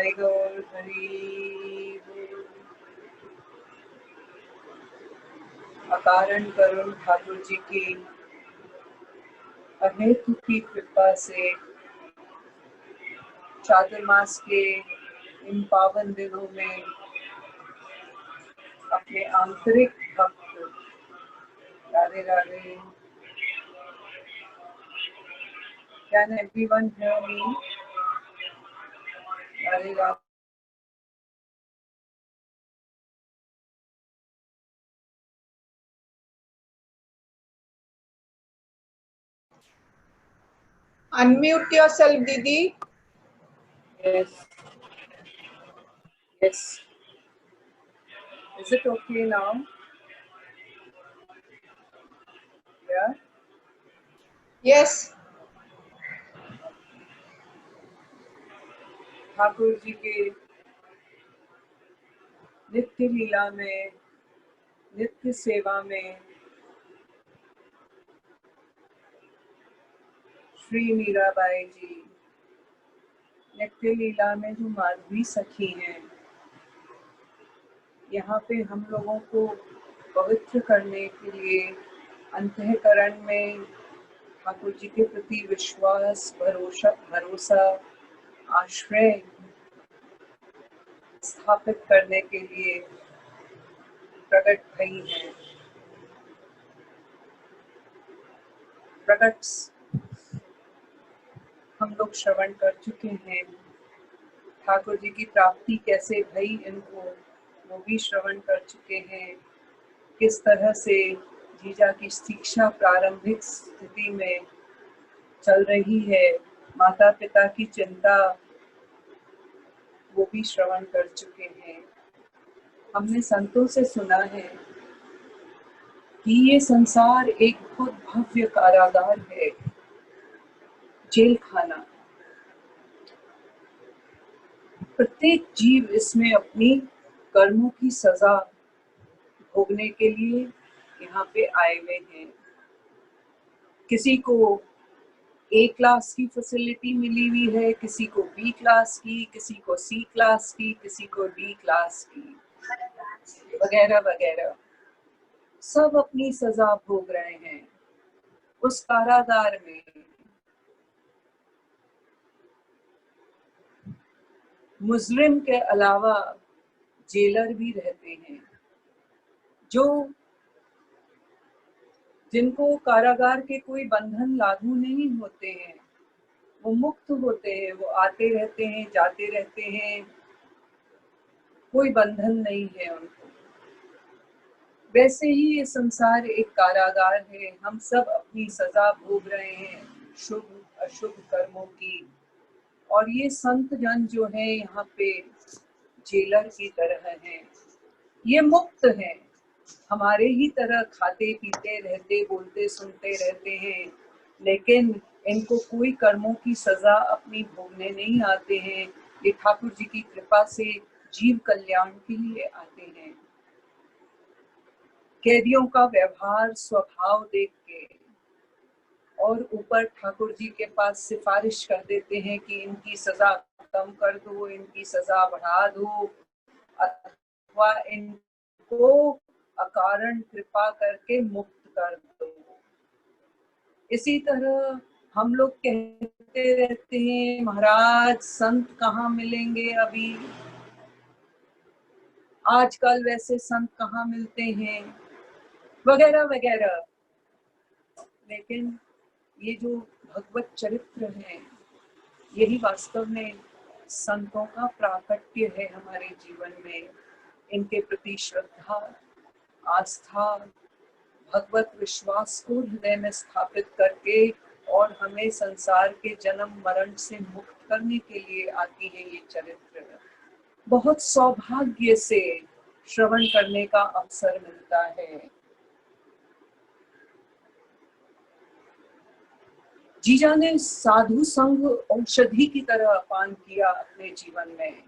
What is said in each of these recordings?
निताई गौर हरि बोल। अकारण करुण ठाकुर जी की अहेतु की कृपा से चातुर्मास के इन पावन दिनों में अपने आंतरिक भक्त Radhe Radhe. Can everyone hear me? Radhe Radhe. Unmute yourself, Didi. Yes. Yes. Is it okay now? Yeah. Yes. Thakur ji के नित्य लीला में, नित्य सेवा में श्री मीराबाई जी नित्य लीला में जो माधवी सखी हैं, यहाँ पे हम लोगों को पवित्र करने के लिए अंतःकरण में ठाकुर जी के प्रति विश्वास, भरोसा, आश्रय स्थापित करने के लिए प्रकट भई हैं। प्रकट हम लोग श्रवण कर चुके हैं। ठाकुर जी की प्राप्ति कैसे भई इनको वो भी श्रवण कर चुके हैं। किस तरह से जीजा की शिक्षा प्रारंभिक स्थिति में चल रही है, माता पिता की चिंता वो भी श्रवण कर चुके हैं। हमने संतों से सुना है कि ये संसार एक बहुत भव्य कारागार है, जेल खाना। प्रत्येक जीव इसमें अपनी कर्मों की सजा भोगने के लिए यहाँ पे आए हुए हैं। किसी को ए क्लास की फैसिलिटी मिली हुई है, किसी को बी क्लास की, किसी को सी क्लास की, किसी को डी क्लास की, वगैरह वगैरह। सब अपनी सजा भोग रहे हैं उस कारागार में। मुजरिम के अलावा जेलर भी रहते हैं, जो जिनको कारागार के कोई बंधन लागू नहीं होते हैं, वो मुक्त होते हैं, वो आते रहते हैं, जाते रहते हैं, कोई बंधन नहीं है उनको। वैसे ही ये संसार एक कारागार है। हम सब अपनी सजा भोग रहे हैं शुभ अशुभ कर्मों की। और ये संत जन जो है यहाँ पे जेलर की तरह हैं। ये मुक्त हैं, हमारे ही तरह खाते पीते रहते, बोलते सुनते रहते हैं, लेकिन इनको कोई कर्मों की सजा अपनी भोगने नहीं आते हैं। ये ठाकुर जी की कृपा से जीव कल्याण के लिए आते हैं। कैदियों का व्यवहार स्वभाव देख के और ऊपर ठाकुर जी के पास सिफारिश कर देते हैं कि इनकी सजा कम कर दो, इनकी सजा बढ़ा दो, अथवा इनको अकारण कृपा करके मुक्त कर दो। इसी तरह हम लोग कहते रहते हैं, महाराज संत कहाँ मिलेंगे अभी, आजकल वैसे संत कहाँ मिलते हैं, वगैरह वगैरह। लेकिन ये जो भगवत चरित्र है, यही वास्तव में संतों का प्राकट्य है हमारे जीवन में। इनके प्रति श्रद्धा, आस्था, भगवत विश्वास को हृदय में स्थापित करके और हमें संसार के जन्म मरण से मुक्त करने के लिए आती है ये चरित्र। बहुत सौभाग्य से श्रवण करने का अवसर मिलता है। जीजा ने साधु संग औषधि की तरह पान किया अपने जीवन में।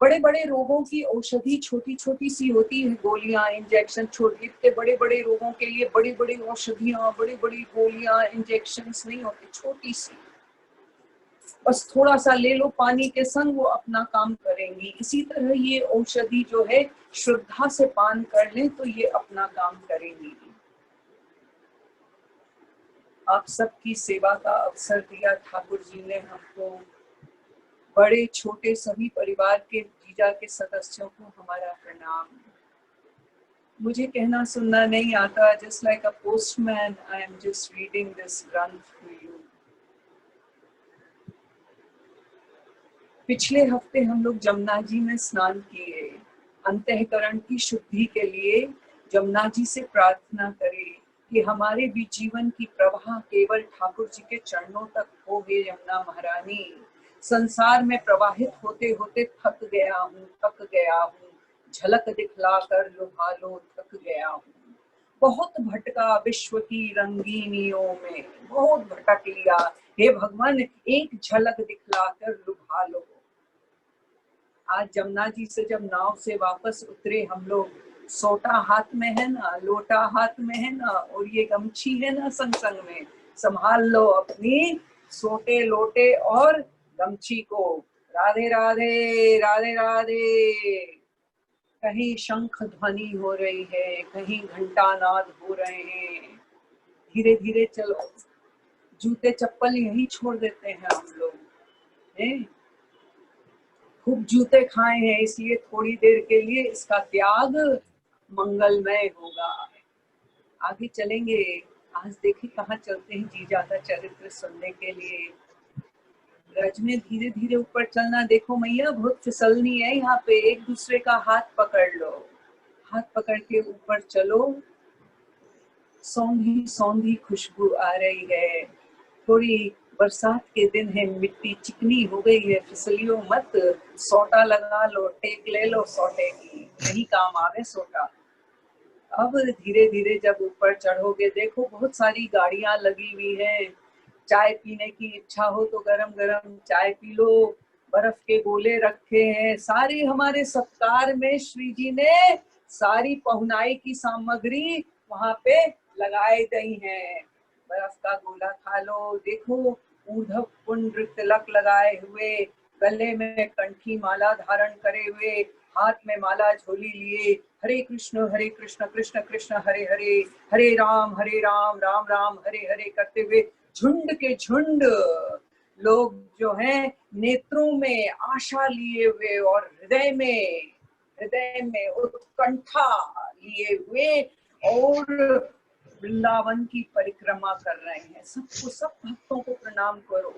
बड़े बड़े रोगों की औषधि छोटी छोटी सी होती है, गोलियां, इंजेक्शन। छोटे इतने बड़े बड़े रोगों के लिए बड़ी बड़ी औषधियां, बड़ी बड़ी गोलियां, इंजेक्शंस नहीं होती, छोटी सी। बस थोड़ा सा ले लो पानी के संग, वो अपना काम करेंगी। इसी तरह ये औषधि जो है श्रद्धा से पान कर लें तो ये अपना काम करेंगी। आप सबकी सेवा का अवसर दिया ठाकुर जी ने हमको, बड़े छोटे सभी परिवार के जीजा के सदस्यों को हमारा प्रणाम। मुझे कहना सुनना नहीं आता, just like a postman I am just reading this ग्रंथ टू यू। पिछले हफ्ते हम लोग जमुना जी में स्नान किए। अंतःकरण की शुद्धि के लिए जमुना जी से प्रार्थना करें कि हमारे भी जीवन की प्रवाह केवल ठाकुर जी के चरणों तक हो। हे यमुना महारानी, संसार में प्रवाहित होते होते थक गया हूँ, झलक दिखला कर लुभा लो, थक गया हूँ। बहुत भटका विश्व की रंगीनियों में, बहुत भटक लिया। हे भगवान, एक झलक दिखला कर लुभा लो। आज जमुना जी से जब नाव से वापस उतरे हम लोग, सोटा हाथ में है ना, लोटा हाथ में है ना, और ये गमछी है ना संग संग में, संभाल लो अपनी सोटे लोटे और गमछी को। राधे राधे राधे राधे। कहीं शंख ध्वनि हो रही है, कहीं घंटा नाद हो रहे हैं। धीरे धीरे चलो, जूते चप्पल यही छोड़ देते हैं हम लोग हैं। खूब जूते खाए हैं, इसलिए थोड़ी देर के लिए इसका त्याग मंगलमय होगा। आगे चलेंगे। आज देखिए कहाँ चलते हैं जीजा का चरित्र सुनने के लिए। ब्रज में धीरे धीरे ऊपर चलना। देखो मैया, बहुत फिसलनी है यहाँ पे, एक दूसरे का हाथ पकड़ लो, हाथ पकड़ के ऊपर चलो। सौंधी सौंधी खुशबू आ रही है, थोड़ी बरसात के दिन है, मिट्टी चिकनी हो गई है, फिसलियो मत, सोटा लगा लो, टेक ले लो सोटे की, नहीं काम आवे सोटा। अब धीरे धीरे जब ऊपर चढ़ोगे, देखो बहुत सारी गाड़ियां लगी हुई है। चाय पीने की इच्छा हो तो गरम गरम चाय पी लो, बर्फ के गोले रखे हैं। सारी हमारे सत्कार में श्री जी ने सारी पहुनाई की सामग्री वहां पे लगाई गई है। बर्फ का गोला खा लो। देखो ऊर्ध्व पुंड्र तिलक लगाए हुए, गले में कंठी माला धारण करे हुए, हाथ में माला झोली लिए, हरे कृष्ण कृष्ण कृष्ण हरे हरे, हरे राम राम राम हरे हरे करते हुए झुंड के झुंड लोग जो हैं नेत्रों में आशा लिए हुए और हृदय में उत्कंठा लिए हुए और वृंदावन की परिक्रमा कर रहे हैं। सबको, सब भक्तों को प्रणाम करो।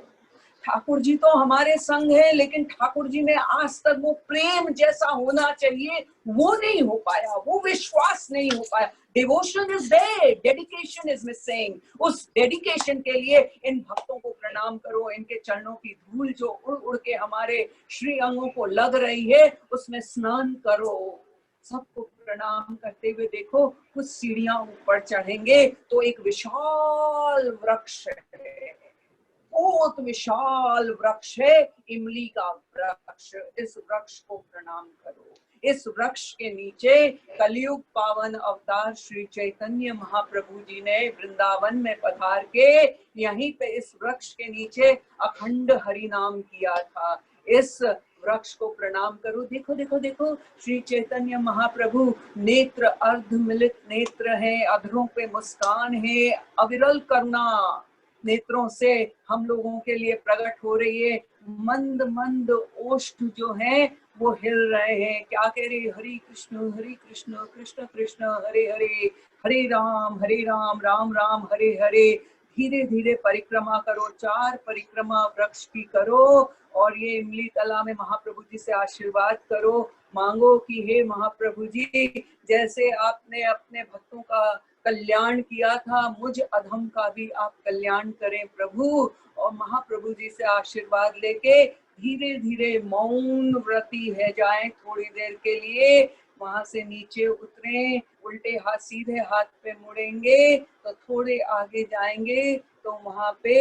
ठाकुर जी तो हमारे संग है, लेकिन ठाकुर जी में आज तक वो प्रेम जैसा होना चाहिए वो नहीं हो पाया, वो विश्वास नहीं हो पाया। Devotion is there, dedication is missing. उस डेडिकेशन के लिए इन भक्तों को प्रणाम करो। इनके चरणों की धूल जो उड़ उड़ के हमारे श्री अंगों को लग रही है, उसमें स्नान करो। सबको प्रणाम करते हुए देखो कुछ सीढ़ियां ऊपर चढ़ेंगे तो एक विशाल वृक्ष है, बहुत विशाल वृक्ष है, इमली का वृक्ष। इस वृक्ष को प्रणाम करो। इस वृक्ष के नीचे कलयुग पावन अवतार श्री चैतन्य महाप्रभु जी ने वृंदावन में पधार के यहीं पे इस वृक्ष के नीचे अखंड हरि नाम किया था। इस वृक्ष को प्रणाम करो। देखो देखो देखो, श्री चैतन्य महाप्रभु नेत्र अर्ध मिलित नेत्र हैं, अधरों पे मुस्कान है, अविरल करुणा नेत्रों से हम लोगों के लिए प्रकट हो रही है। मंद मंद ओष्ठ जो हैं वो हिल रहे हैं। क्या कह रहे? हरे कृष्ण कृष्ण कृष्ण हरे हरे, हरे राम राम राम हरे हरे। धीरे धीरे परिक्रमा करो, 4 परिक्रमा वृक्ष की करो और ये इमली तला में महाप्रभु जी से आशीर्वाद करो। मांगो कि हे महाप्रभु जी, जैसे आपने अपने भक्तों का कल्याण किया था, मुझ अधम का भी आप कल्याण करें प्रभु। और महाप्रभु जी से आशीर्वाद लेके धीरे धीरे मौन व्रती है जाएं थोड़ी देर के लिए, वहां से नीचे उतरें, उल्टे हाथ सीधे हाथ पे मुड़ेंगे तो थोड़े आगे जाएंगे तो वहां पे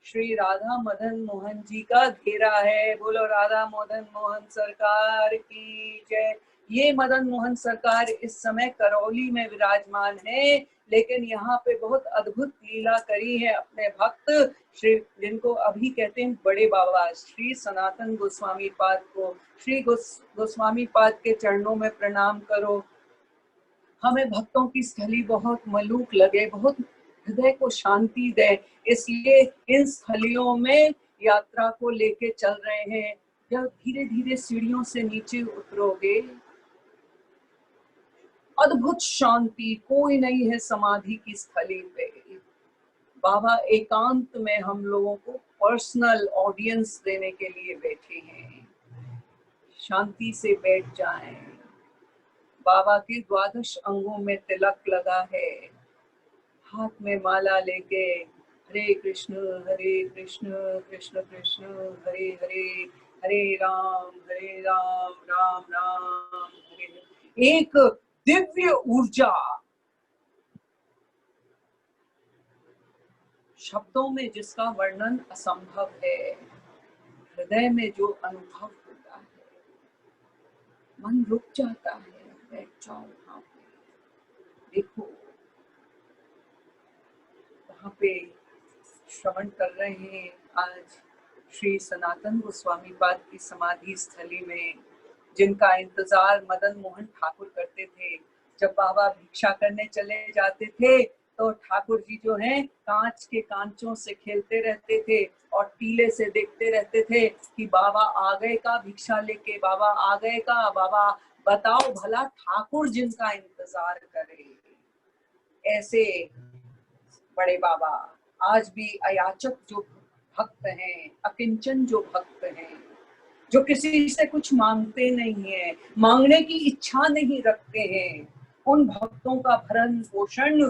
श्री राधा मदन मोहन जी का घेरा है। बोलो राधा मदन मोहन सरकार की जय, ये मदन मोहन सरकार इस समय करौली में विराजमान है, लेकिन यहाँ पे बहुत अद्भुत लीला करी है अपने भक्त श्री, जिनको अभी कहते हैं बड़े बाबा श्री सनातन गोस्वामी पाद को। श्री गोस्वामी पाद के चरणों में प्रणाम करो। हमें भक्तों की स्थली बहुत मलूक लगे, बहुत हृदय को शांति दे, इसलिए इन स्थलियों में यात्रा को लेके चल रहे हैं। जब धीरे धीरे सीढ़ियों से नीचे उतरोगे, अद्भुत शांति, कोई नहीं है समाधि की स्थली पे। बाबा एकांत में हम लोगों को पर्सनल ऑडियंस देने के लिए बैठे हैं। शांति से बैठ जाएं। बाबा के 12 अंगों में तिलक लगा है, हाथ में माला लेके हरे कृष्ण कृष्ण कृष्ण हरे हरे, हरे राम राम राम हरे हरे। एक दिव्य ऊर्जा, शब्दों में जिसका वर्णन असंभव है, हृदय में जो अनुभव होता है, मन रुक जाता है। बैठ जाओ वहां पे, देखो वहां पे श्रवण कर रहे हैं आज श्री सनातन गोस्वामी पाद की समाधि स्थली में, जिनका इंतजार मदन मोहन ठाकुर करते थे। जब बाबा भिक्षा करने चले जाते थे तो ठाकुर जी जो हैं कांच के कांचों से खेलते रहते थे और टीले से देखते रहते थे कि बाबा आ गए का भिक्षा लेके, बाबा आ गए का, बाबा बताओ भला ठाकुर जिनका इंतजार करे। ऐसे बड़े बाबा आज भी अयाचक जो भक्त हैं, अकिंचन जो भक्त हैं, जो किसी से कुछ मांगते नहीं है, मांगने की इच्छा नहीं रखते हैं, उन भक्तों का भरण पोषण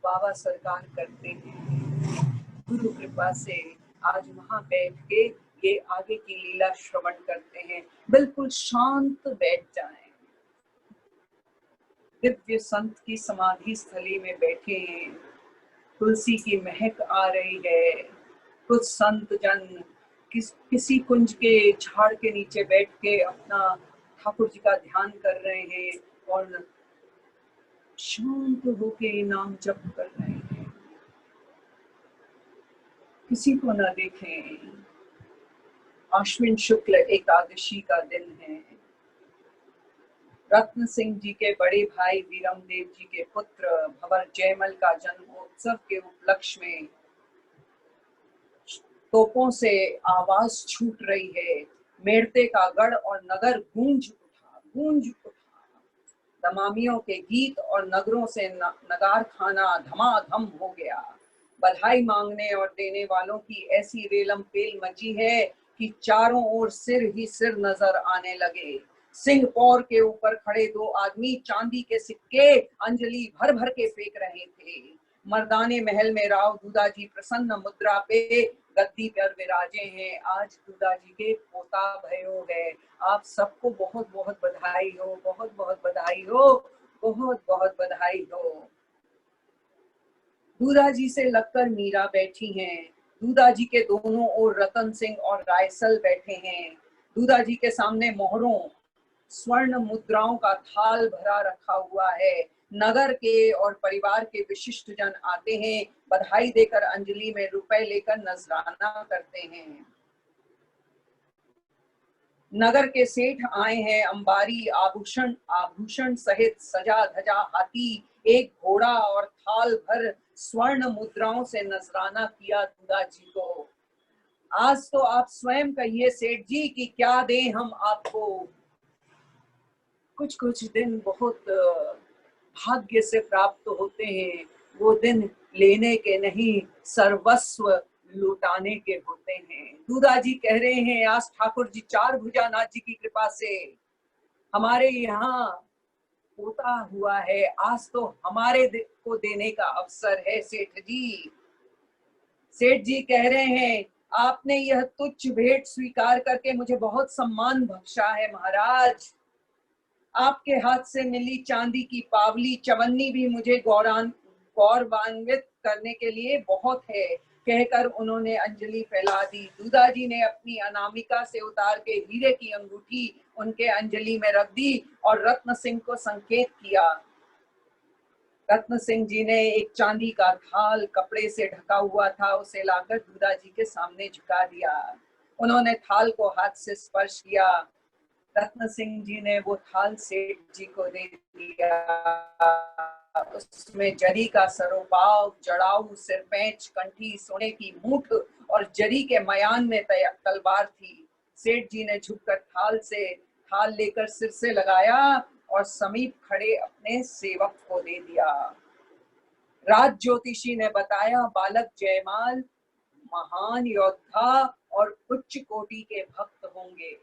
बाबा सरकार करते हैं। गुरु कृपा से आज वहां बैठ के ये आगे की लीला श्रवण करते हैं। बिल्कुल शांत बैठ जाएं। दिव्य संत की समाधि स्थली में बैठे हैं, तुलसी की महक आ रही है। कुछ संत जन किसी कुंज के झाड़ के नीचे बैठ के अपना ठाकुर जी का ध्यान कर रहे हैं और शांत होके नाम जप कर रहे हैं। किसी को न देखें। आश्विन शुक्ल एकादशी का दिन है। रत्न सिंह जी के बड़े भाई वीरम देव जी के पुत्र भंवर जयमल का जन्मोत्सव के उपलक्ष्य में तोपों से आवाज छूट रही है। मेड़ते का गढ़ और नगर गूंज उठा। दमामियों के गीत और नगरों से नगार खाना धमाधम हो गया। बधाई मांगने और देने वालों की ऐसी रेलम पेल मची है कि चारों ओर सिर ही सिर नजर आने लगे। सिंह पौर के ऊपर खड़े 2 आदमी चांदी के सिक्के अंजलि भर भर के फेंक रहे थे। मर्दाने महल में राव दूधा जी प्रसन्न मुद्रा पे गद्दी पर विराजे हैं। आज दूधा जी के पोता भयो है। आप सबको बहुत बहुत बधाई हो, बहुत बहुत बधाई हो, बहुत बहुत बधाई हो। दूधा जी से लगकर मीरा बैठी हैं। दूधा जी के दोनों ओर रतन सिंह और रायसल बैठे हैं। दूधा जी के सामने मोहरों स्वर्ण मुद्राओं का थाल भरा रखा हुआ है। नगर के और परिवार के विशिष्ट जन आते हैं, बधाई देकर अंजलि में रुपए लेकर नजराना करते हैं। नगर के सेठ आए हैं। अंबारी आभूषण सहित सजा धजा हाथी, एक घोड़ा और थाल भर स्वर्ण मुद्राओं से नजराना किया दूधा जी को। आज तो आप स्वयं कहिए सेठ जी कि क्या दें हम आपको। कुछ कुछ दिन बहुत भाग्य से प्राप्त होते हैं, वो दिन लेने के नहीं सर्वस्व लुटाने के होते हैं। दूधा जी कह रहे हैं आज ठाकुर जी 4 भुजानाथ जी की कृपा से हमारे यहाँ पोता हुआ है। आज तो हमारे को देने का अवसर है सेठ जी। सेठ जी कह रहे हैं आपने यह तुच्छ भेंट स्वीकार करके मुझे बहुत सम्मान बख्शा है महाराज। आपके हाथ से मिली चांदी की पावली चवन्नी भी मुझे गौरवान्वित करने के लिए बहुत है। कहकर उन्होंने अंजलि फैला दी। दूधा जी ने अपनी अनामिका से उतार के हीरे की अंगूठी उनके अंजलि में रख दी और रत्न सिंह को संकेत किया। रत्न सिंह जी ने एक चांदी का थाल कपड़े से ढका हुआ था, उसे लाकर दूधा जी के सामने झुका दिया। उन्होंने थाल को हाथ से स्पर्श किया। रत्न सिंह जी ने वो थाल सेठ जी को दे दिया। उसमें जरी का सरोपाव, जड़ाऊ, सिरपैंच, कंठी, सोने की मूठ और जरी के मयान में तलवार थी। सेठ जी ने झुककर थाल लेकर सिर से लगाया और समीप खड़े अपने सेवक को दे दिया। राज ज्योतिषी ने बताया, बालक जयमाल महान योद्धा और उच्च कोटि के भक्त होंगे।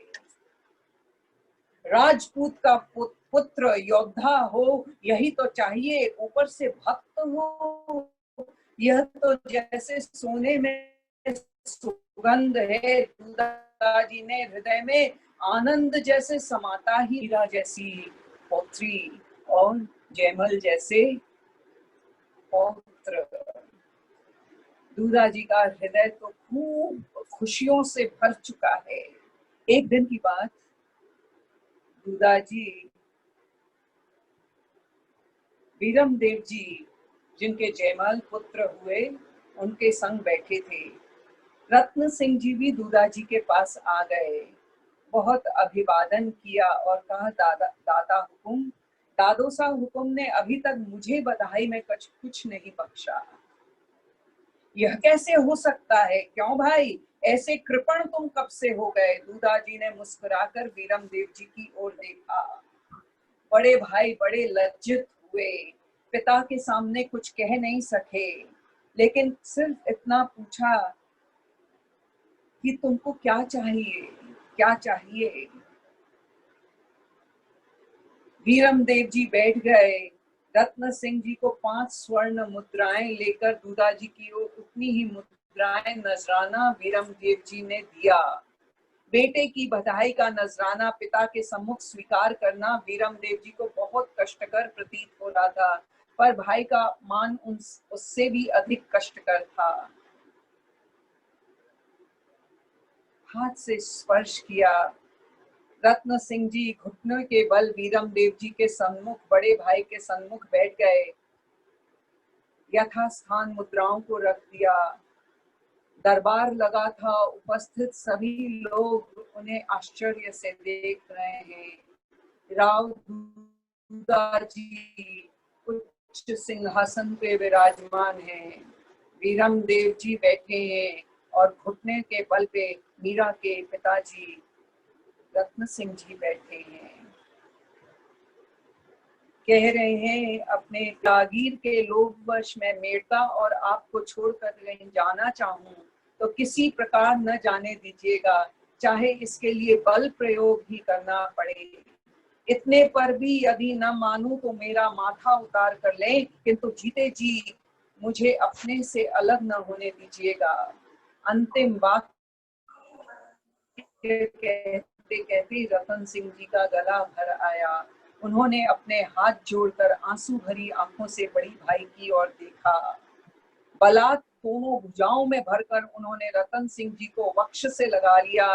राजपूत का पुत्र योद्धा हो, यही तो चाहिए, ऊपर से भक्त हो। यह तो जैसे सोने में सुगंध है। दूधा जी ने हृदय में आनंद जैसे समाता ही हीरा जैसी पौत्री और जयमल जैसे पौत्र। दूधा जी का हृदय तो खूब खुशियों से भर चुका है। एक दिन की बात, दूधा जी वीरम देव जी, जिनके जयमाल पुत्र हुए, उनके संग बैठे थे। रत्न सिंह जी भी दूधा जी के पास आ गए, बहुत अभिवादन किया और कहा, दादा हुकुम, दादोसा हुकुम ने अभी तक मुझे बधाई में कुछ नहीं बख्शा। यह कैसे हो सकता है? क्यों भाई, ऐसे कृपण तुम कब से हो गए? दूधा जी ने मुस्कुराकर वीरम देव जी की ओर देखा। बड़े भाई बड़े लज्जित हुए, पिता के सामने कुछ कह नहीं सके, लेकिन सिर्फ इतना पूछा कि तुमको क्या चाहिए, क्या चाहिए? वीरम देव जी बैठ गए। रत्न सिंह जी को 5 स्वर्ण मुद्राएं लेकर दूधा जी की ओर उतनी ही मुद्राएं नजराना वीरम देव जी ने दिया। बेटे की बधाई का नजराना पिता के सम्मुख स्वीकार करना वीरम देव जी को बहुत कष्टकर प्रतीत हो रहा था, पर भाई का मान उससे भी अधिक कष्टकर था। हाथ से स्पर्श किया। रत्न सिंह जी घुटनों के बल वीरम देव जी के सम्मुख, बड़े भाई के सम्मुख बैठ गए। यथास्थान मुद्राओं को रख दिया। दरबार लगा था, उपस्थित सभी लोग उन्हें आश्चर्य से देख रहे हैं। राव दूधा जी उच्च सिंहासन पे विराजमान हैं। वीरम देव जी बैठे हैं और घुटने के बल पे मीरा के पिताजी रत्न सिंह जी बैठे हैं। कह रहे हैं, अपने जागीर के लोभवश मैं मेड़ता और आपको छोड़कर कहीं जाना चाहूं तो किसी प्रकार न जाने दीजिएगा, चाहे इसके लिए बल प्रयोग ही करना पड़े। इतने पर भी यदि न मानूं तो मेरा माथा उतार कर लें, किंतु जीते जी मुझे अपने से अलग न होने दीजिएगा। अंतिम वाक्य कहते कहते रतन सिंह जी का गला भर आया। उन्होंने अपने हाथ जोड़कर आंसू भरी आंखों से बड़ी भाई की ओर देखा। बलात् दोनों भुजाओं में भरकर उन्होंने रतन सिंह जी को वक्ष से लगा लिया।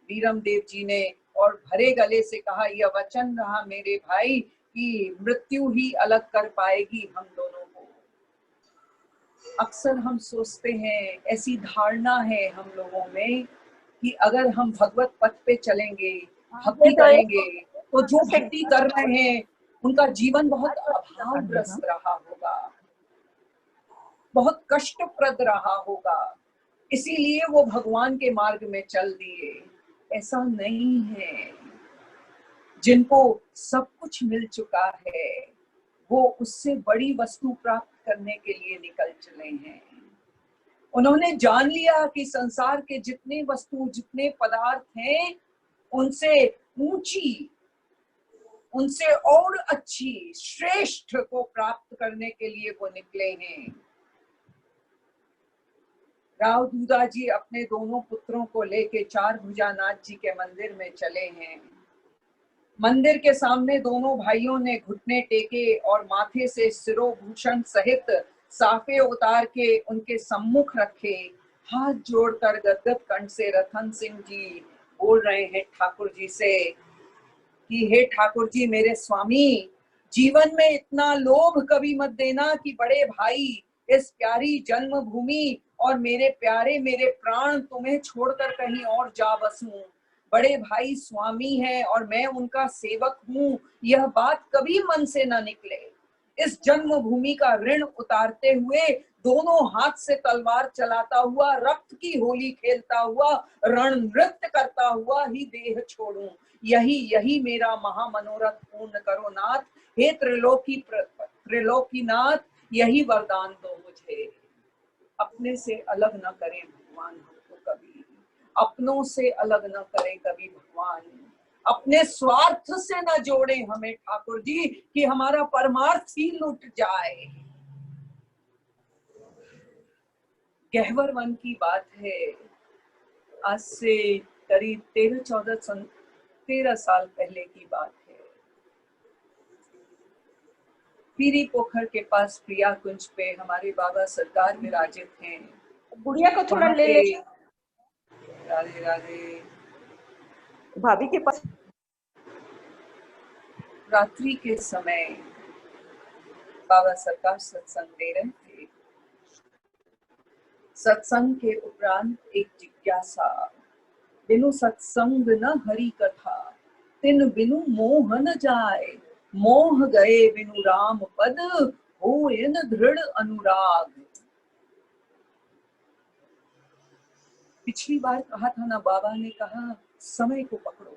वीरम देव जी ने और भरे गले से कहा, यह वचन रहा मेरे भाई कि मृत्यु ही अलग कर पाएगी हम दोनों को। अक्सर हम सोचते हैं, ऐसी धारणा है हम लोगों में कि अगर हम भगवत पथ पे चलेंगे, भक्ति करेंगे, तो जो भक्ति कर रहे हैं उनका जीवन बहुत अभावग्रस्त रहा होगा, बहुत कष्टप्रद रहा होगा, इसीलिए वो भगवान के मार्ग में चल दिए। ऐसा नहीं है। जिनको सब कुछ मिल चुका है, वो उससे बड़ी वस्तु प्राप्त करने के लिए निकल चले हैं। उन्होंने जान लिया कि संसार के जितने वस्तु, जितने पदार्थ हैं, उनसे ऊंची, उनसे और अच्छी, श्रेष्ठ को प्राप्त करने के लिए वो निकले हैं। राव दूधा जी अपने दोनों पुत्रों को लेके चार भुजानाथ जी के मंदिर में चले हैं। मंदिर के सामने दोनों भाइयों ने घुटने टेके और माथे से सिरोभूषण सहित साफे उतार के उनके सम्मुख रखे। हाथ जोड़कर गदगद कंठ से रतन सिंह जी बोल रहे हैं ठाकुर जी से कि हे ठाकुर जी मेरे स्वामी, जीवन में इतना लोभ कभी मत देना कि बड़े भाई इस प्यारी जन्मभूमि और मेरे प्यारे मेरे प्राण तुम्हें छोड़कर कहीं और जा बसूं। बड़े भाई स्वामी हैं और मैं उनका सेवक हूँ, यह बात कभी मन से न निकले। इस जन्मभूमि का ऋण उतारते हुए दोनों हाथ से तलवार चलाता हुआ, रक्त की होली खेलता हुआ, रण नृत्य करता हुआ ही देह छोड़ूं। यही यही मेरा महामनोरथ पूर्ण करो नाथ, हे त्रिलोकीनाथ, यही वरदान दो मुझे। अपने से अलग न करें भगवान हमको कभी, अपनों से अलग न करें कभी भगवान, अपने स्वार्थ से न जोड़े हमें ठाकुर जी कि हमारा परमार्थ ही लुट जाए। गहवर वन की बात है, आज से करीब 13 साल पहले की बात है। पीरी पोखर के पास प्रिया कुंज पे हमारे बाबा सरकार विराजित हैं। गुड़िया को थोड़ा ले ले। राधे राधे। भाभी के पास रात्रि के समय बाबा सरकार सत्संग दे रहे थे। सत्संग के उपरांत एक जिज्ञासा, बिनु सत्संग न हरि कथा, तिन बिनु मोह न जाए, मोह गए बिनु राम पद, होय न दृढ़ अनुराग। पिछली बार कहा था ना, बाबा ने कहा समय को पकड़ो,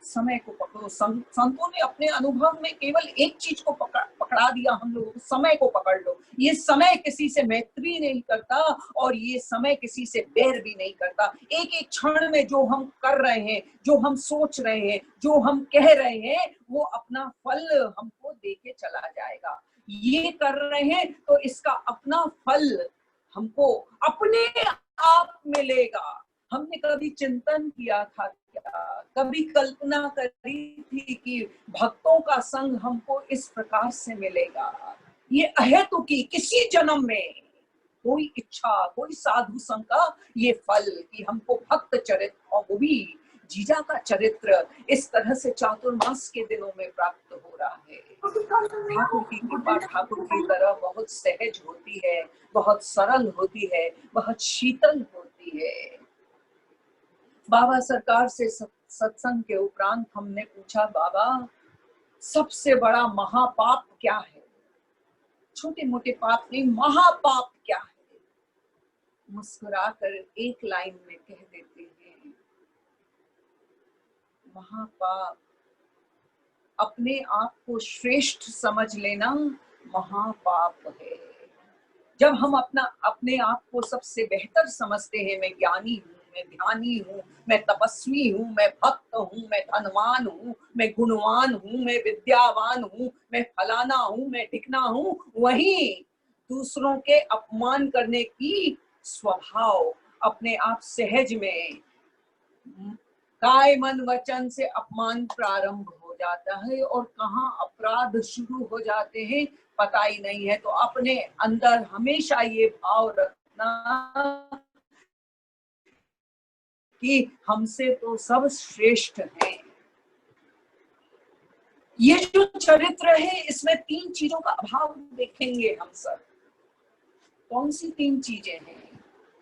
समय को पकड़ो। संतों ने अपने अनुभव में केवल एक चीज को पकड़ा दिया हम लोगों को, समय को पकड़ लो। ये समय किसी से मैत्री नहीं करता और ये समय किसी से बैर भी नहीं करता। एक एक क्षण में जो हम कर रहे हैं, जो हम सोच रहे हैं, जो हम कह रहे हैं, वो अपना फल हमको देके चला जाएगा। ये कर रहे हैं तो इसका अपना फल हमको अपने आप मिलेगा। हमने कभी चिंतन किया था क्या, कभी कल्पना करी थी कि भक्तों का संग हमको इस प्रकार से मिलेगा? ये अहेतुकी किसी जन्म में कोई इच्छा, कोई साधु संग का ये फल कि हमको भक्त चरित्र, और वो भी जीजा का चरित्र इस तरह से चातुर्मास के दिनों में प्राप्त हो रहा है। ठाकुर की कृपा ठाकुर की तरह बहुत सहज होती है, बहुत सरल होती है, बहुत शीतल होती है। बाबा सरकार से सत्संग के उपरांत हमने पूछा, बाबा सबसे बड़ा महापाप क्या है? छोटे मोटे पाप नहीं, महापाप क्या है? मुस्कुराकर एक लाइन में कह देते हैं, महापाप अपने आप को श्रेष्ठ समझ लेना महापाप है। जब हम अपने आप को सबसे बेहतर समझते हैं, मैं ज्ञानी हूँ, मैं ध्यानी हूँ, मैं तपस्वी हूँ, मैं भक्त हूँ, मैं धनवान हूँ, मैं गुणवान हूँ, मैं विद्यावान हूँ, मैं फलाना हूँ, मैं ढिकना हूँ, वहीं दूसरों के अपमान करने की स्वभाव अपने आप सहज में काय मन वचन से अपमान प्रारंभ हो जाता है और कहाँ अपराध शुरू हो जाते हैं पता ही नहीं है। तो अपने अंदर हमेशा ये भाव रखना कि हमसे तो सब श्रेष्ठ हैं। ये जो चरित्र है इसमें 3 चीजों का अभाव देखेंगे हम सब। कौन सी 3 चीजें हैं?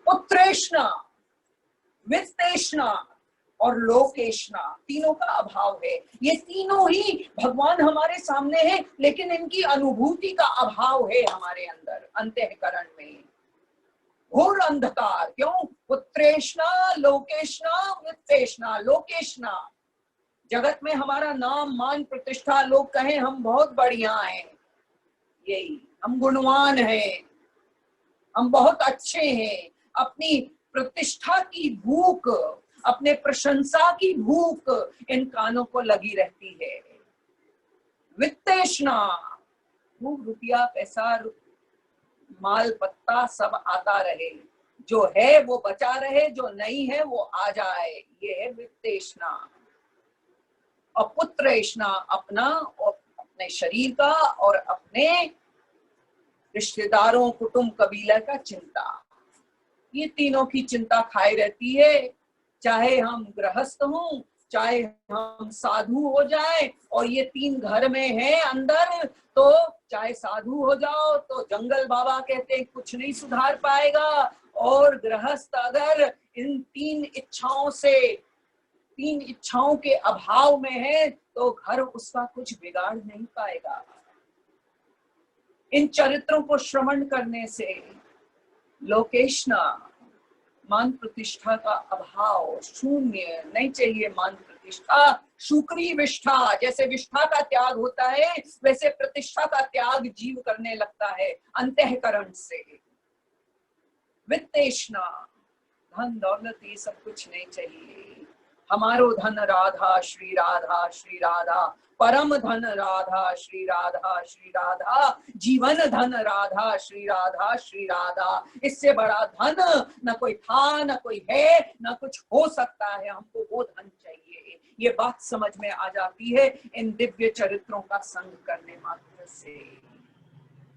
पुत्रेष्णा, वित्तेष्णा और लोकेष्णा, तीनों का अभाव है। ये तीनों ही भगवान हमारे सामने हैं, लेकिन इनकी अनुभूति का अभाव है हमारे अंदर अंतःकरण में। घोर अंधकार। क्यों? पुत्रेष्णा, लोकेष्णा, वित्तेष्णा। लोकेष्णा, जगत में हमारा नाम मान प्रतिष्ठा, लोग कहें हम बहुत बढ़िया हैं, यही हम गुणवान हैं, हम बहुत अच्छे हैं। अपनी प्रतिष्ठा की भूख, अपने प्रशंसा की भूख इन कानों को लगी रहती है। वित्तेष्णा, खूब रुपया पैसा माल पत्ता सब आता रहे, जो है वो बचा रहे, जो नहीं है वो आ जाए, ये है वित्तेष्णा। और पुत्रेष्णा, अपना और अपने शरीर का और अपने रिश्तेदारों कुटुंब कबीला का चिंता। ये तीनों की चिंता खाए रहती है, चाहे हम गृहस्थ हों, चाहे हम साधु हो जाए, और ये तीन घर में है अंदर, तो चाहे साधु हो जाओ तो जंगल बाबा कहते हैं कुछ नहीं सुधार पाएगा, और गृहस्थ अगर इन तीन इच्छाओं के अभाव में है तो घर उसका कुछ बिगाड़ नहीं पाएगा। इन चरित्रों को श्रवण करने से लोकेशना, मान प्रतिष्ठा का अभाव, शून्य, नहीं चाहिए मान प्रतिष्ठा, शुक्री विष्ठा, जैसे विष्ठा का त्याग होता है वैसे प्रतिष्ठा का त्याग जीव करने लगता है अंतःकरण से। वित्तेष्णा, धन दौलत ये सब कुछ नहीं चाहिए, हमारो धन राधा श्री राधा श्री राधा, परम धन राधा श्री राधा श्री राधा, जीवन धन राधा श्री राधा, इससे बड़ा धन न कोई था, न कोई है, न कुछ हो सकता है, हमको वो धन चाहिए। ये बात समझ में आ जाती है इन दिव्य चरित्रों का संग करने मात्र से।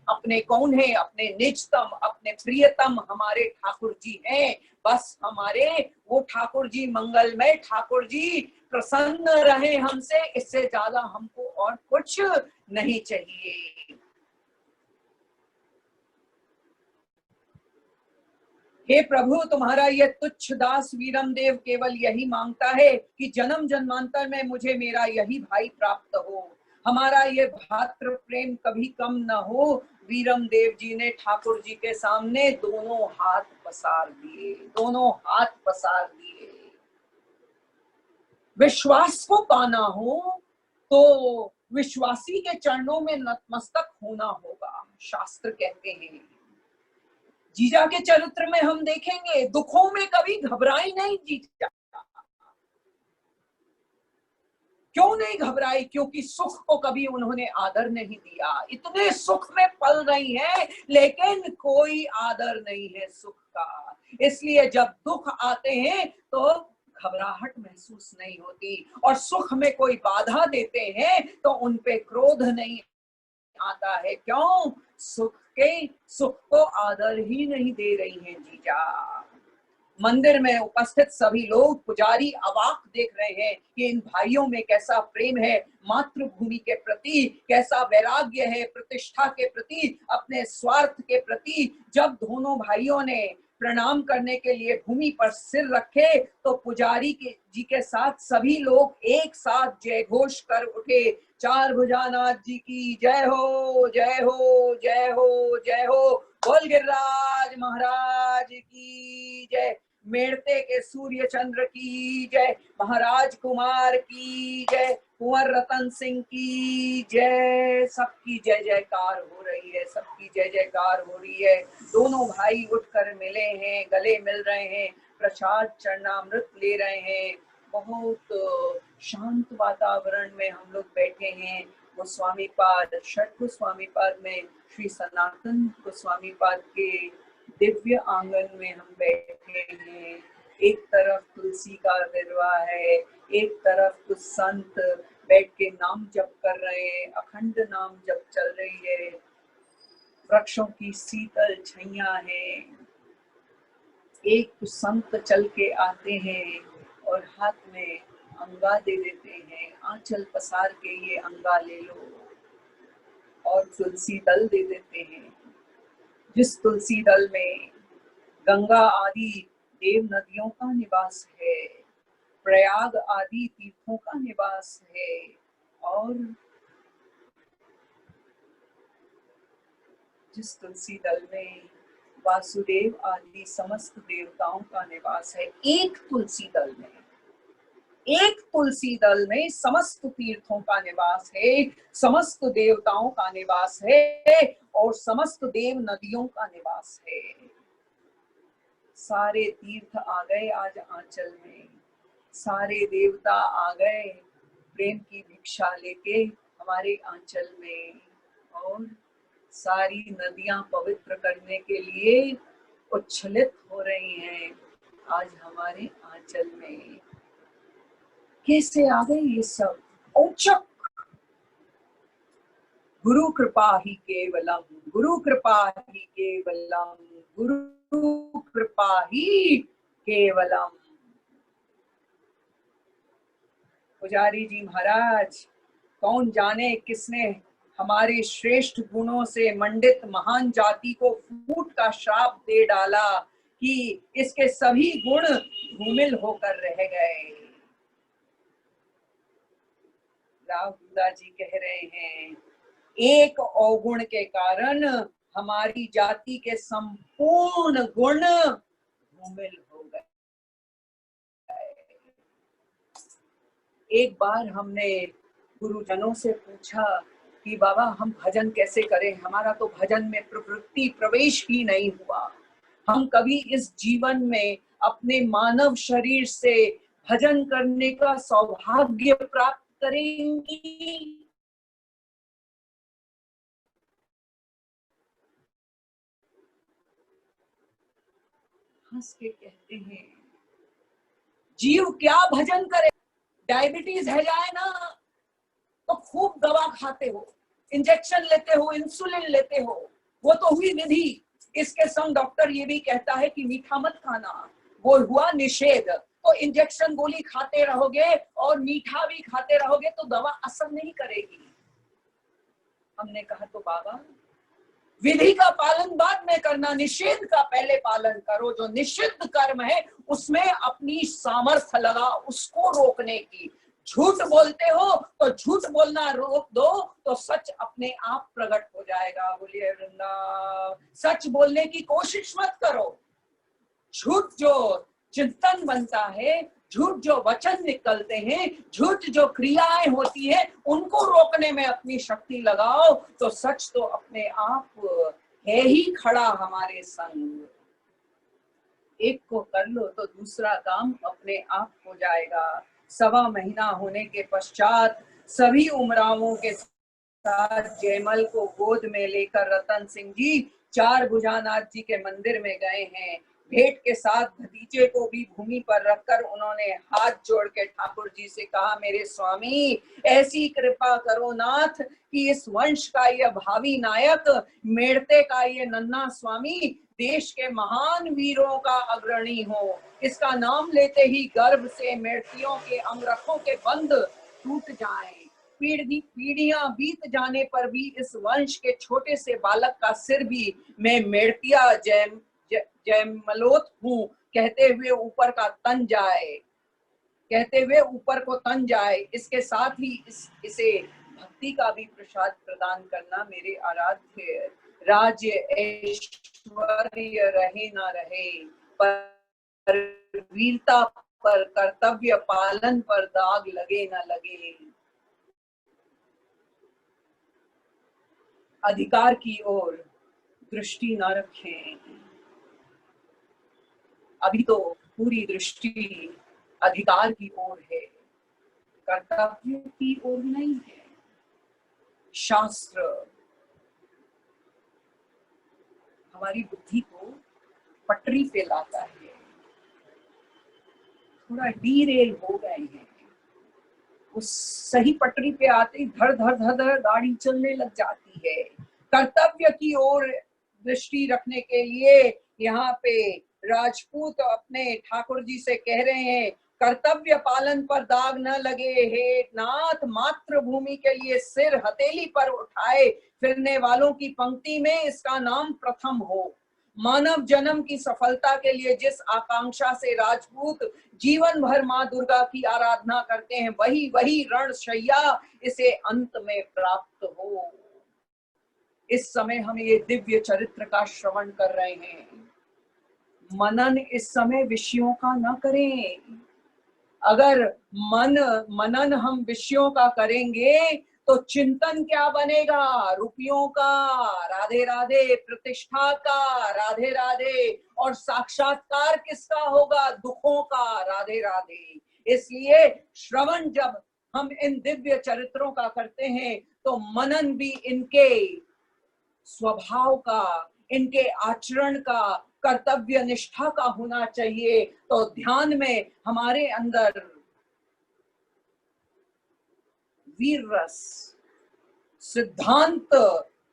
अपने कौन है? अपने निजतम, अपने प्रियतम हमारे ठाकुर जी हैं। बस हमारे वो ठाकुर जी मंगलमय ठाकुर जी प्रसन्न रहे हमसे, इससे ज्यादा हमको और कुछ नहीं चाहिए। हे प्रभु, तुम्हारा ये तुच्छ दास वीरम देव केवल यही मांगता है कि जन्म जन्मांतर में मुझे मेरा यही भाई प्राप्त हो, हमारा ये भातृ प्रेम कभी कम न हो। वीरम देव जी ने ठाकुर जी के सामने दोनों हाथ पसार दिए, दोनों हाथ पसार दिए। विश्वास को पाना हो तो विश्वासी के चरणों में नतमस्तक होना होगा, शास्त्र कहते हैं। जीजा के चरित्र में हम देखेंगे दुखों में कभी घबराई नहीं जीजा। क्यों नहीं घबराई? क्योंकि सुख को कभी उन्होंने आदर नहीं दिया। इतने सुख में पल रही हैं लेकिन कोई आदर नहीं है सुख का, इसलिए जब दुख आते हैं तो घबराहट महसूस नहीं होती, और सुख में कोई बाधा देते हैं तो उनपे क्रोध नहीं आता है। क्यों? सुख को आदर ही नहीं दे रही हैं जीजा। मंदिर में उपस्थित सभी लोग, पुजारी अवाक देख रहे हैं कि इन भाइयों में कैसा प्रेम है मातृभूमि के प्रति, कैसा वैराग्य है प्रतिष्ठा के प्रति, अपने स्वार्थ के प्रति। जब दोनों भाइयों ने प्रणाम करने के लिए भूमि पर सिर रखे तो पुजारी जी के साथ सभी लोग एक साथ जय घोष कर उठे, चार भुजानाथ जी की जय हो, जय हो, जय हो, जय हो, बोल गिरिराज महाराज की जय, मेड़ते के सूर्य चंद्र की जय, महाराज कुमार की जय, कुंवर रतन सिंह की जय। सबकी जय जयकार हो रही है, सबकी जय जयकार हो रही है। दोनों भाई उठकर मिले हैं, गले मिल रहे हैं, प्रसाद चरणामृत ले रहे हैं। बहुत शांत वातावरण में हम लोग बैठे हैं। गोस्वामी पाद, षठ गोस्वामी पाद में श्री सनातन गोस्वामी पाद के दिव्य आंगन में हम बैठे हैं। एक तरफ तुलसी का विरवा है, एक तरफ कुछ संत बैठ के नाम जप कर रहे हैं, अखंड नाम जप चल रही है। वृक्षों की शीतल छैया है। एक संत चल के आते हैं और हाथ में अंगा दे देते हैं, आंचल पसार के ये अंगा ले लो, और तुलसी दल दे देते हैं। जिस तुलसी दल में गंगा आदि देव नदियों का निवास है, प्रयाग आदि तीर्थों का निवास है, और जिस तुलसी दल में वासुदेव आदि समस्त देवताओं का निवास है, एक तुलसी दल में, एक तुलसी दल में समस्त तीर्थों का निवास है, समस्त देवताओं का निवास है, और समस्त देव नदियों का निवास है। सारे तीर्थ आ गए आज आंचल में, सारे देवता आ गए प्रेम की भिक्षा लेके हमारे आंचल में, और सारी नदियां पवित्र करने के लिए उच्छलित हो रही हैं आज हमारे आंचल में। कैसे आ गए ये सब? औचक गुरु कृपा ही केवलम, गुरु कृपा ही केवलम, गुरु गुरु कृपा ही केवलम। पुजारी जी महाराज, कौन जाने किसने हमारे श्रेष्ठ गुणों से मंडित महान जाति को फूट का श्राप दे डाला कि इसके सभी गुण धूमिल होकर रह गए। राहुल जी कह रहे हैं, एक अवगुण के कारण हमारी जाति के संपूर्ण गुण धूमिल हो गए। एक बार हमने गुरुजनों से पूछा कि बाबा हम भजन कैसे करें, हमारा तो भजन में प्रवृत्ति प्रवेश ही नहीं हुआ, हम कभी इस जीवन में अपने मानव शरीर से भजन करने का सौभाग्य प्राप्त करेंगे? हंस के कहते हैं, जीव क्या भजन करे, डायबिटीज है जाए ना तो खूब दवा खाते हो, इंजेक्शन लेते हो, इंसुलिन लेते हो, वो तो हुई विधि। इसके संग डॉक्टर ये भी कहता है कि मीठा मत खाना, वो हुआ निषेध। तो इंजेक्शन गोली खाते रहोगे और मीठा भी खाते रहोगे तो दवा असर नहीं करेगी। हमने कहा तो बाबा विधि का पालन बाद में करना, निषेध का पहले पालन करो। जो निषिद्ध कर्म है उसमें अपनी सामर्थ्य लगा उसको रोकने की। झूठ बोलते हो तो झूठ बोलना रोक दो तो सच अपने आप प्रकट हो जाएगा। बोलिए वृंदावन। सच बोलने की कोशिश मत करो। झूठ जो चिंतन बनता है, झूठ जो वचन निकलते हैं, झूठ जो क्रियाएं होती है, उनको रोकने में अपनी शक्ति लगाओ तो सच तो अपने आप है ही खड़ा हमारे संग। एक को कर लो तो दूसरा काम अपने आप हो जाएगा। 1.25 महीना होने के पश्चात सभी उमरावों के साथ जयमल को गोद में लेकर रतन सिंह जी 4 भुजानाथ जी के मंदिर में गए हैं। भेंट के साथ भतीजे को भी भूमि पर रखकर उन्होंने हाथ जोड़ के ठाकुर जी से कहा, मेरे स्वामी ऐसी कृपा करो नाथ कि इस वंश का ये भावी नायक, मेड़ते का ये नन्हा स्वामी देश के महान वीरों का अग्रणी हो। इसका नाम लेते ही गर्भ से मेड़तियों के अंगरखों के बंध टूट जाएं। पीढ़ियां बीत जाने पर भी इस वंश के छोटे से बालक का सिर भी मैं मेड़तिया जयमलोत हूँ कहते हुए ऊपर का तन जाए, कहते हुए ऊपर को तन जाए। इसके साथ ही इसे भक्ति का भी प्रसाद प्रदान करना मेरे आराध्य। राज्य ऐश्वर्य रहे ना रहे, पर वीरता पर कर्तव्य पालन पर दाग लगे ना लगे। अधिकार की ओर दृष्टि न रखें। अभी तो पूरी दृष्टि अधिकार की ओर है, कर्तव्य की ओर नहीं है। शास्त्र हमारी बुद्धि को पटरी पे लाता है। थोड़ा डीरेल हो गए हैं, उस सही पटरी पे आते ही धड़ धड़ धड़ धड़ गाड़ी चलने लग जाती है। कर्तव्य की ओर दृष्टि रखने के लिए यहाँ पे राजपूत अपने ठाकुर जी से कह रहे हैं, कर्तव्य पालन पर दाग न लगे हे नाथ, मातृभूमि के लिए सिर हथेली पर उठाए फिरने वालों की पंक्ति में इसका नाम प्रथम हो। मानव जन्म की सफलता के लिए जिस आकांक्षा से राजपूत जीवन भर माँ दुर्गा की आराधना करते हैं, वही वही रणशैया इसे अंत में प्राप्त हो। इस समय हम ये दिव्य चरित्र का श्रवण कर रहे हैं। मनन इस समय विषयों का न करें। अगर मनन हम विषयों का करेंगे तो चिंतन क्या बनेगा? रुपयों का, राधे राधे, प्रतिष्ठा का, राधे राधे, और साक्षात्कार किसका होगा? दुखों का, राधे राधे। इसलिए श्रवण जब हम इन दिव्य चरित्रों का करते हैं तो मनन भी इनके स्वभाव का, इनके आचरण का, कर्तव्य निष्ठा का होना चाहिए। तो ध्यान में हमारे अंदर वीर रस, सिद्धांत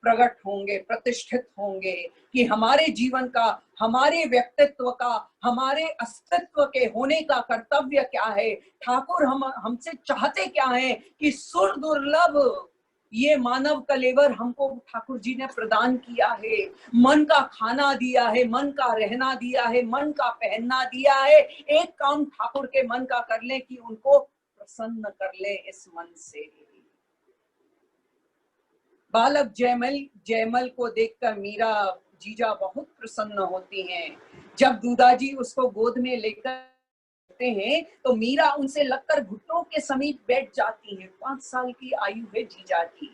प्रकट होंगे, प्रतिष्ठित होंगे कि हमारे जीवन का, हमारे व्यक्तित्व का, हमारे अस्तित्व के होने का कर्तव्य क्या है, ठाकुर हमसे चाहते क्या है कि सुर दुर्लभ ये मानव कलेवर हमको ठाकुर जी ने प्रदान किया है, मन का खाना दिया है, मन का रहना दिया है, मन का पहनना दिया है। एक काम ठाकुर के मन का कर ले कि उनको प्रसन्न कर ले इस मन से। बालक जयमल को देखकर मीरा जीजा बहुत प्रसन्न होती हैं। जब दूदाजी उसको गोद में लेकर हैं तो मीरा उनसे लगकर घुटनों के समीप बैठ जाती है। 5 साल की आयु है जीजा की।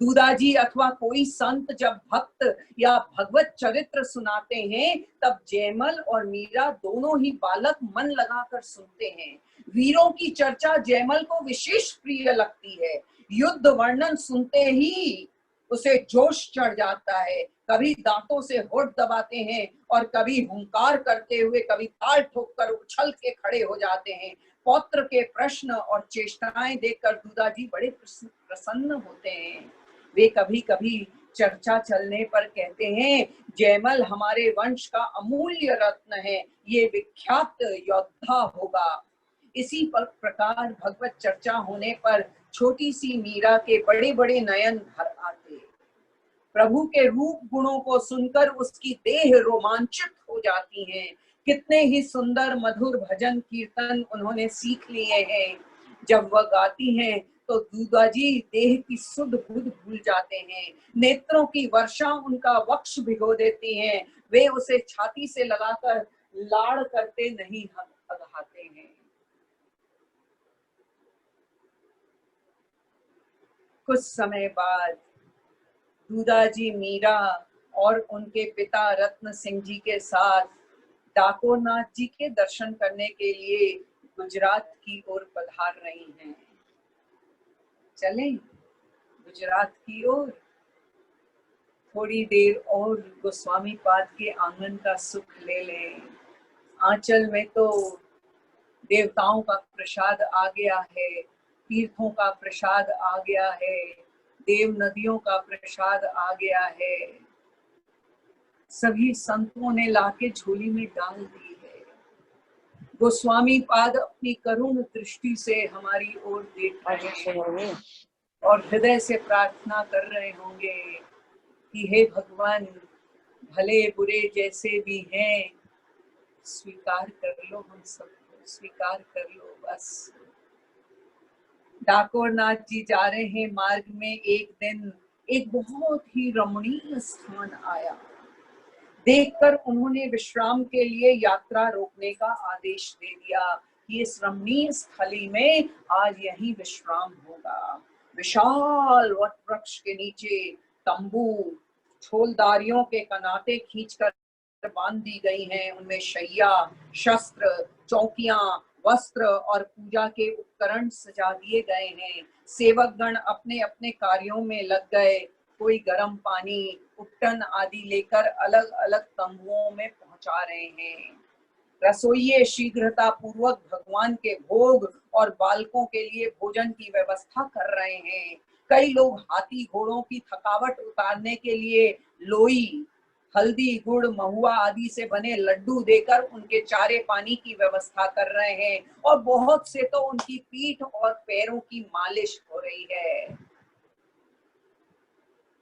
दूदाजी अथवा कोई संत जब भक्त या भगवत चरित्र सुनाते हैं तब जयमल और मीरा दोनों ही बालक मन लगाकर सुनते हैं। वीरों की चर्चा जयमल को विशेष प्रिय लगती है। युद्ध वर्णन सुनते ही उसे जोश चढ़ जाता है। कभी दांतों से होठ दबाते हैं और कभी हुंकार करते हुए, कभी ताल ठोककर उछल के खड़े हो जाते हैं। पौत्र के प्रश्न और चेष्टाएं देखकर दूदाजी बड़े प्रसन्न होते हैं। वे कभी कभी चर्चा चलने पर कहते हैं, जयमल हमारे वंश का अमूल्य रत्न है, ये विख्यात योद्धा होगा। इसी प्रकार भगवत चर्चा होने पर छोटी सी मीरा के बड़े बड़े नयन भर आते। प्रभु के रूप गुणों को सुनकर उसकी देह रोमांचित हो जाती है। कितने ही सुंदर मधुर भजन कीर्तन उन्होंने सीख लिए हैं। जब वह गाती हैं तो दूदाजी देह की सुध बुध भूल जाते हैं। नेत्रों की वर्षा उनका वक्ष भिगो देती हैं। वे उसे छाती से लगाकर लाड़ करते नहीं अघाते हैं। कुछ समय बाद दूदाजी मीरा और उनके पिता रत्न सिंह जी के साथ डाकोर नाथ जी के दर्शन करने के लिए गुजरात की ओर पधार रही हैं। चलें गुजरात की ओर, थोड़ी देर और गोस्वामी पाद के आंगन का सुख ले लें। आंचल में तो देवताओं का प्रसाद आ गया है, तीर्थों का प्रसाद आ गया है, देव नदियों का प्रसाद आ गया है। सभी संतों ने लाके झोली में डाल दी है। गोस्वामी पाद अपनी करुण दृष्टि से हमारी ओर देख रहे हैं और हृदय से प्रार्थना कर रहे होंगे कि हे भगवान, भले बुरे जैसे भी हैं, स्वीकार कर लो, हम सबको स्वीकार कर लो बस। डाकोर नाथ जी जा रहे हैं। मार्ग में एक दिन एक बहुत ही रमणीय स्थान आया। देखकर उन्होंने विश्राम के लिए यात्रा रोकने का आदेश दे दिया कि इस रमणीय स्थली में आज यहीं विश्राम होगा। विशाल वट वृक्ष के नीचे तंबू छोलदारियों के कनाते खींचकर बांध दी गई हैं। उनमें शैया, शस्त्र, चौकियां, वस्त्र और पूजा के उपकरण सजा दिए गए हैं। सेवकगण अपने अपने कार्यों में लग गए। कोई गर्म पानी, उपटन आदि लेकर अलग अलग तंबुओं में पहुंचा रहे हैं। रसोइये शीघ्रता पूर्वक भगवान के भोग और बालकों के लिए भोजन की व्यवस्था कर रहे हैं। कई लोग हाथी घोड़ों की थकावट उतारने के लिए लोई, हल्दी, गुड़, महुआ आदि से बने लड्डू देकर उनके चारे पानी की व्यवस्था कर रहे हैं और बहुत से तो उनकी पीठ और पैरों की मालिश हो रही है।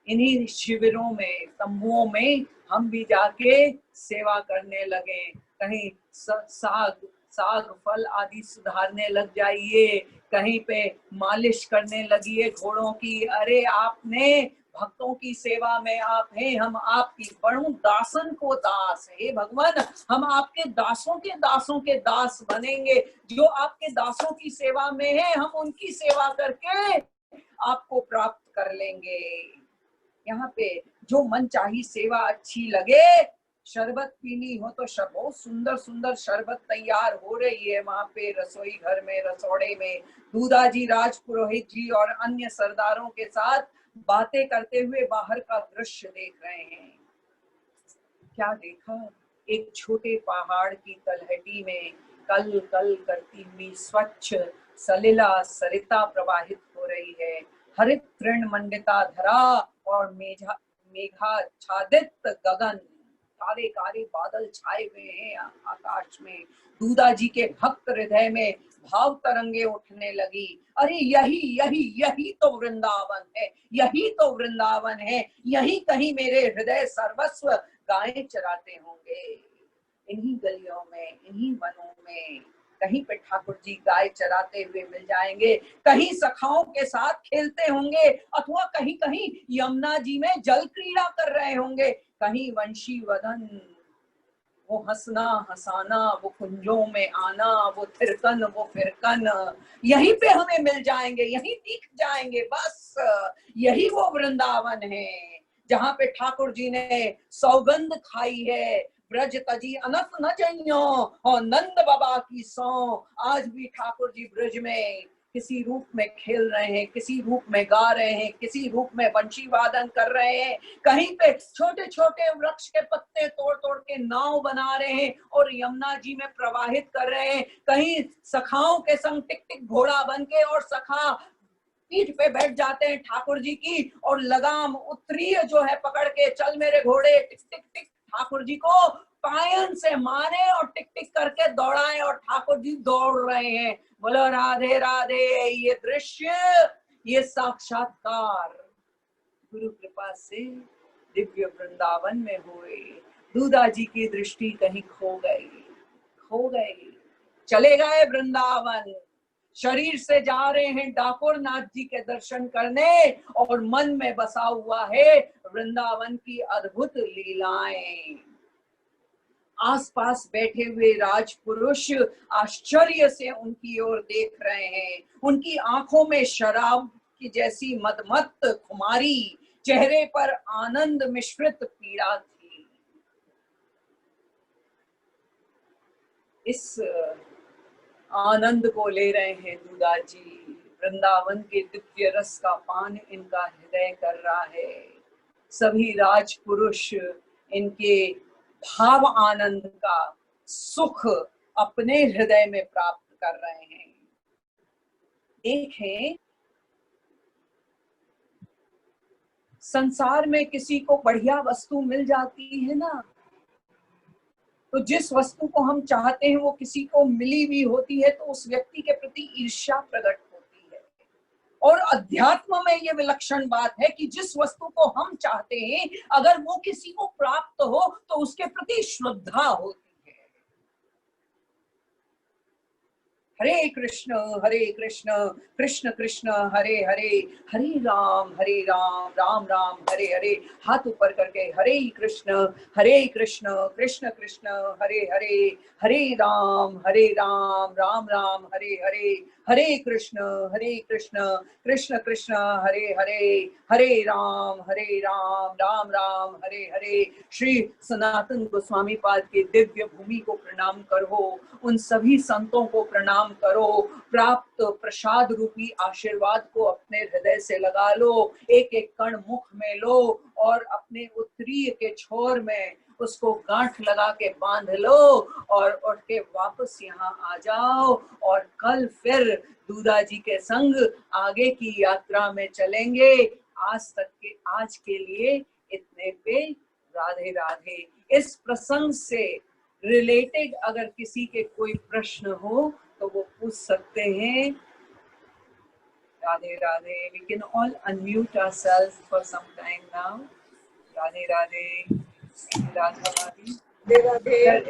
इन्हीं शिविरों में, तंबुओं में हम भी जाके सेवा करने लगे। कहीं साग फल आदि सुधारने लग जाइए, कहीं पे मालिश करने लगिए घोड़ों की। अरे आपने भक्तों की सेवा में आप हैं, हम आपकी बड़ों दासन को दास है। भगवान, हम आपके दासों के दास बनेंगे। जो आपके दासों की सेवा में है, हम उनकी सेवा करके आपको प्राप्त कर लेंगे। यहाँ पे जो मन चाही सेवा अच्छी लगे, शरबत पीनी हो तो बहुत सुंदर सुंदर शरबत तैयार हो रही है वहां पे रसोई घर में, रसोड़े में। दूदाजी राजपुरोहित जी और अन्य सरदारों के साथ बातें करते हुए बाहर का दृश्य देख रहे हैं। क्या देखा? एक छोटे पहाड़ की तलहटी में कल कल करती हुई स्वच्छ सलिला सरिता प्रवाहित हो रही है। हरित तृण मंडिता धरा और मेघाच्छादित गगन, काले काले बादल छाए हुए हैं आकाश में। दूधा जी के भक्त हृदय में भाव तरंगे उठने लगी। अरे यही यही यही तो वृंदावन है, यही तो वृंदावन है, यही कहीं मेरे हृदय सर्वस्व गायें चराते होंगे। इन्हीं गलियों में, इन्हीं वनों में कहीं पे ठाकुर जी गाय चराते हुए मिल जाएंगे, कहीं सखाओं के साथ खेलते होंगे, अथवा कहीं कहीं यमुना जी में जल क्रीड़ा कर रहे होंगे, कहीं वंशी वदन, वो हंसना हंसाना, वो कुंजों में आना, वो थिरकन वो फिरकन, यहीं पे हमें मिल जाएंगे, यहीं दिख जाएंगे। बस यही वो वृंदावन है जहाँ पे ठाकुर जी ने सौगंध खाई है, ब्रज तजी अनफ न जइयो और नंद बाबा की सौ। आज भी ठाकुर जी ब्रज में किसी रूप में खेल रहे हैं, किसी रूप में गा रहे हैं, किसी रूप में बंशी वादन कर रहे हैं, कहीं पे छोटे छोटे वृक्ष के पत्ते तोड़ तोड़ के नाव बना रहे हैं और यमुना जी में प्रवाहित कर रहे हैं, कहीं सखाओं के संग टिक टिक घोड़ा बन के और सखा पीठ पे बैठ जाते हैं ठाकुर जी की, और लगाम उत्तरीय जो है पकड़ के, चल मेरे घोड़े, टिक टिक टिक, ठाकुर जी को पायन से मारे और टिक टिक करके दौड़ाएं, और ठाकुर जी दौड़ रहे हैं। बोलो राधे राधे। ये दृश्य, ये साक्षात्कार गुरु कृपा से दिव्य वृंदावन में हुए। दूधा जी की दृष्टि कहीं खो गई, चले गए वृंदावन, शरीर से जा रहे हैं डाकोर नाथ जी के दर्शन करने, और मन में बसा हुआ है वृंदावन की अद्भुत लीलाएं। आसपास बैठे हुए राजपुरुष आश्चर्य से उनकी ओर देख रहे हैं, उनकी आंखों में शराब की जैसी मदमत्त खुमारी, चेहरे पर आनंद मिश्रित पीड़ा थी। इस आनंद को ले रहे हैं दूधा जी, वृंदावन के दिव्य रस का पान इनका हृदय कर रहा है। सभी राजपुरुष इनके भाव आनंद का सुख अपने हृदय में प्राप्त कर रहे हैं। देखें, संसार में किसी को बढ़िया वस्तु मिल जाती है ना, तो जिस वस्तु को हम चाहते हैं वो किसी को मिली भी होती है तो उस व्यक्ति के प्रति ईर्ष्या प्रकट होती है। और अध्यात्म में ये विलक्षण बात है कि जिस वस्तु को हम चाहते हैं अगर वो किसी को प्राप्त हो तो उसके प्रति श्रद्धा होती है। हरे कृष्ण कृष्ण कृष्ण हरे हरे, हरे राम राम राम हरे हरे। हाथ ऊपर करके हरे कृष्ण कृष्ण कृष्ण हरे हरे, हरे राम राम राम हरे हरे, हरे कृष्ण कृष्ण कृष्ण हरे हरे, हरे राम राम राम हरे हरे। श्री सनातन गोस्वामी पाद के दिव्य भूमि को प्रणाम करो, उन सभी संतों को प्रणाम करो, प्राप्त प्रसाद रूपी आशीर्वाद को अपने हृदय से लगा लो, एक एक कण मुख में लो और अपने उत्तरीय के छोर में उसको गांठ लगा के बांध लो और उठ के वापस यहाँ आ जाओ। और कल फिर दूधा जी के संग आगे की यात्रा में चलेंगे। आज के लिए इतने पे राधे राधे। इस प्रसंग से रिलेटेड अगर किसी के कोई प्रश्न हो तो वो पूछ सकते हैं। Radhe Radhe. We can all unmute ourselves for some time now. Radhe Radhe. Radha राधी।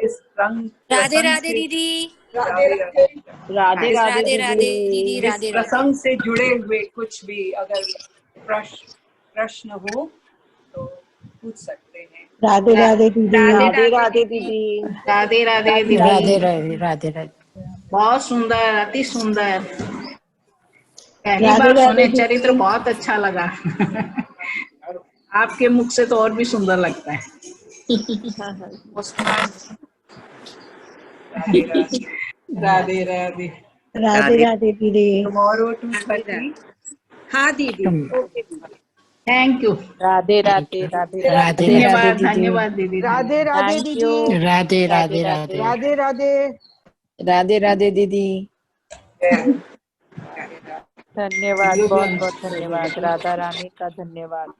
इस राधे राधे दीदी। राधे राधे। राधे राधे राधे दीदी। इस राधे राधे। प्रसंग से जुड़े हुए कुछ भी अगर प्रश्न हो तो पूछ सकते हैं। राधे राधे दीदी। राधे राधे दीदी। राधे राधे दीदी। राधे राधे राधे राधे। बहुत सुंदर, अति सुंदर। पहली राधे बार राधे सुने, दीदी। चरित्र बहुत अच्छा लगा। आपके मुख से तो और भी सुंदर लगता है। राधे राधे। राधे राधे दीदी। टुमारो 2:30। हाँ दीदी। Thank you. राधे राधे राधे राधे धन्यवाद दीदी। धन्यवाद दीदी। राधे राधे थैंक दीदी। यू। राधे राधे राधे। राधे राधे। राधे राधे दीदी। राधे राधे। धन्यवाद, वीडियो भी बहुत हम बहुत शेयर कर धन्यवाद, देंगे। राधा रानी का धन्यवाद।